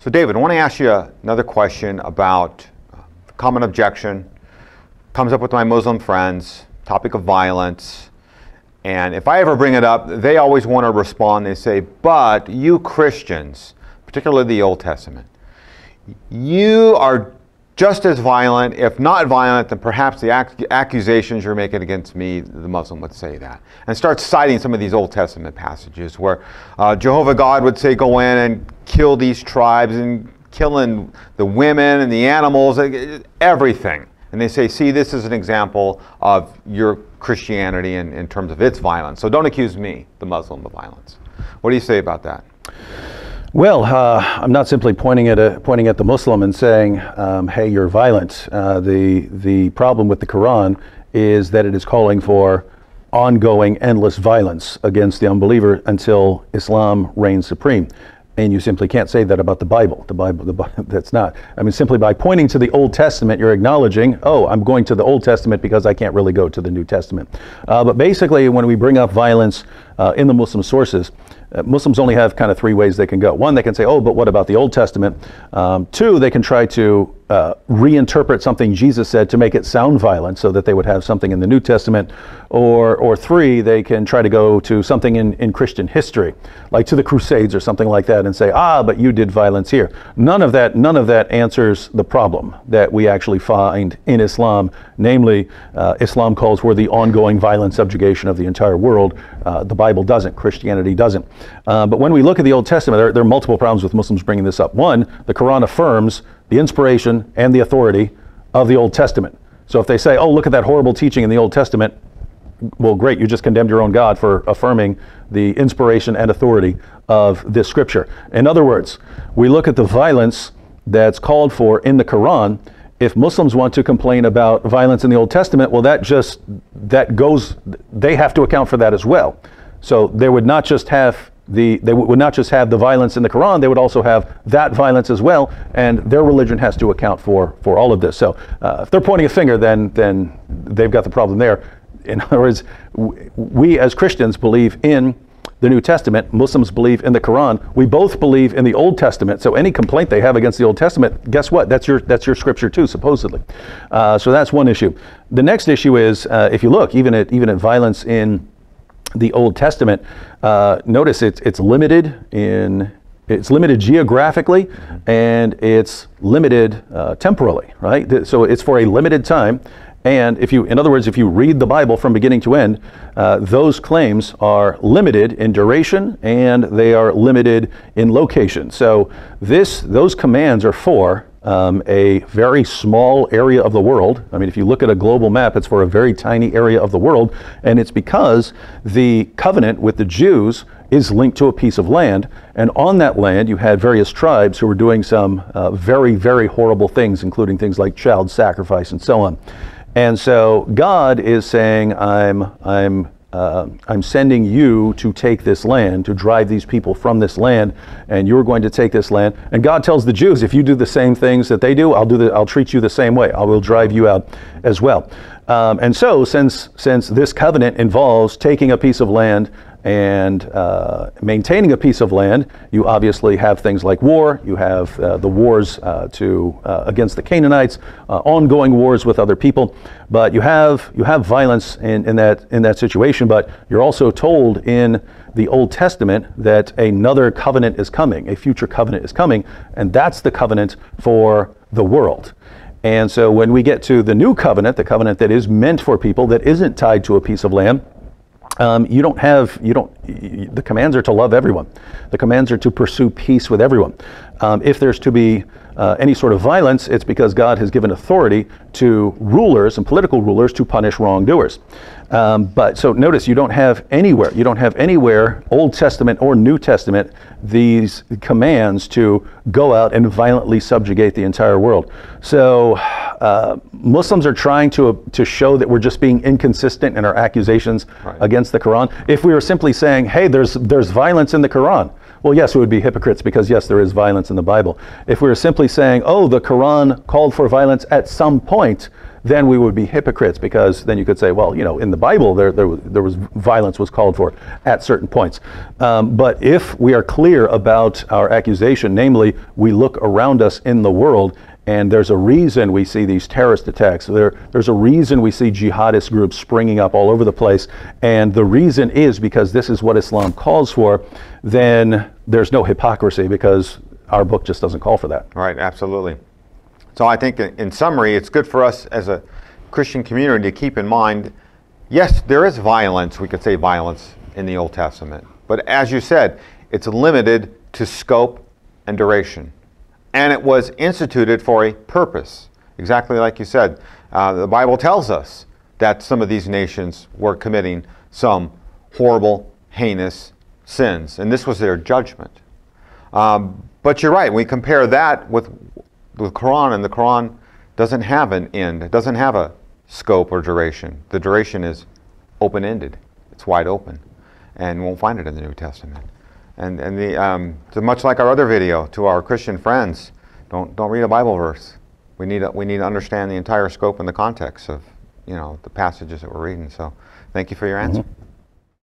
So David, I want to ask you another question about the common objection. Comes up with my Muslim friends, topic of violence. And if I ever bring it up, they always want to respond. They say, but you Christians, particularly the Old Testament, you are just as violent, if not violent, than perhaps the accusations you're making against me, the Muslim would say that. And start citing some of these Old Testament passages where Jehovah God would say, go in and kill these tribes and killing the women and the animals, everything. And they say, see, this is an example of your Christianity in terms of its violence. So don't accuse me, the Muslim, of violence. What do you say about that? Well, I'm not simply pointing at the Muslim and saying, hey, you're violent. The problem with the Quran is that it is calling for ongoing, endless violence against the unbeliever until Islam reigns supreme. And you simply can't say that about the Bible. The Bible, that's not. I mean, simply by pointing to the Old Testament, you're acknowledging, oh, I'm going to the Old Testament because I can't really go to the New Testament. But basically, when we bring up violence in the Muslim sources, Muslims only have kind of three ways they can go. One, they can say, oh, but what about the Old Testament? Two, they can try to reinterpret something Jesus said to make it sound violent so that they would have something in the New Testament. Or three, they can try to go to something in Christian history, like to the Crusades or something like that, and say, but you did violence here. None of that answers the problem that we actually find in Islam. Namely, Islam calls for the ongoing violent subjugation of the entire world. The Bible doesn't. Christianity doesn't. But when we look at the Old Testament, there are multiple problems with Muslims bringing this up. One, the Quran affirms the inspiration and the authority of the Old Testament. So if they say, oh, look at that horrible teaching in the Old Testament, well, great, you just condemned your own God for affirming the inspiration and authority of this scripture. In other words, we look at the violence that's called for in the Quran. If Muslims want to complain about violence in the Old Testament, well, they have to account for that as well. So they would not just have the violence in the Quran, they would also have that violence as well, and their religion has to account for all of this. So if they're pointing a finger, then they've got the problem there. In other words, we as Christians believe in the New Testament. Muslims believe in the Quran. We both believe in the Old Testament. So any complaint they have against the Old Testament, guess what? That's your scripture too, supposedly. So that's one issue. The next issue is, if you look even at violence in the Old Testament, notice it's limited geographically, and it's limited temporally, right? So it's for a limited time. And in other words, if you read the Bible from beginning to end, those claims are limited in duration and they are limited in location. So those commands are for a very small area of the world. I mean, if you look at a global map, it's for a very tiny area of the world, and it's because the covenant with the Jews is linked to a piece of land, and on that land you had various tribes who were doing some very, very horrible things, including things like child sacrifice and so on. And so God is saying, I'm sending you to take this land, to drive these people from this land, and you're going to take this land. And God tells the Jews, if you do the same things that they do, I'll treat you the same way. I will drive you out as well. And so since this covenant involves taking a piece of land and maintaining a piece of land, you obviously have things like war. You have the wars against the Canaanites, ongoing wars with other people. But you have violence in that situation. But you're also told in the Old Testament that another covenant is coming, a future covenant is coming, and that's the covenant for the world. And so when we get to the new covenant, the covenant that is meant for people, that isn't tied to a piece of land, the commands are to love everyone. The commands are to pursue peace with everyone. If there's to be any sort of violence, it's because God has given authority to rulers and political rulers to punish wrongdoers. But so notice you don't have anywhere, Old Testament or New Testament, these commands to go out and violently subjugate the entire world. So Muslims are trying to show that we're just being inconsistent in our accusations against the Quran. If we were simply saying, hey, there's violence in the Quran, well, yes, we would be hypocrites because, yes, there is violence in the Bible. If we were simply saying, oh, the Quran called for violence at some point, then we would be hypocrites, because then you could say, well, you know, in the Bible there was violence was called for at certain points. But if we are clear about our accusation, namely, we look around us in the world, and there's a reason we see these terrorist attacks. There's a reason we see jihadist groups springing up all over the place, and the reason is because this is what Islam calls for. Then there's no hypocrisy, because our book just doesn't call for that. Right, absolutely. So I think in summary, it's good for us as a Christian community to keep in mind, yes, there is violence, we could say violence in the Old Testament, but as you said, it's limited to scope and duration. And it was instituted for a purpose, exactly like you said. The Bible tells us that some of these nations were committing some horrible, heinous sins, and this was their judgment. But you're right, we compare that with the Quran, and the Quran doesn't have an end. It doesn't have a scope or duration. The duration is open-ended. It's wide open, and you won't find it in the New Testament. And so much like our other video to our Christian friends, don't read a Bible verse. We need to understand the entire scope and the context of, you know, the passages that we're reading. So thank you for your answer.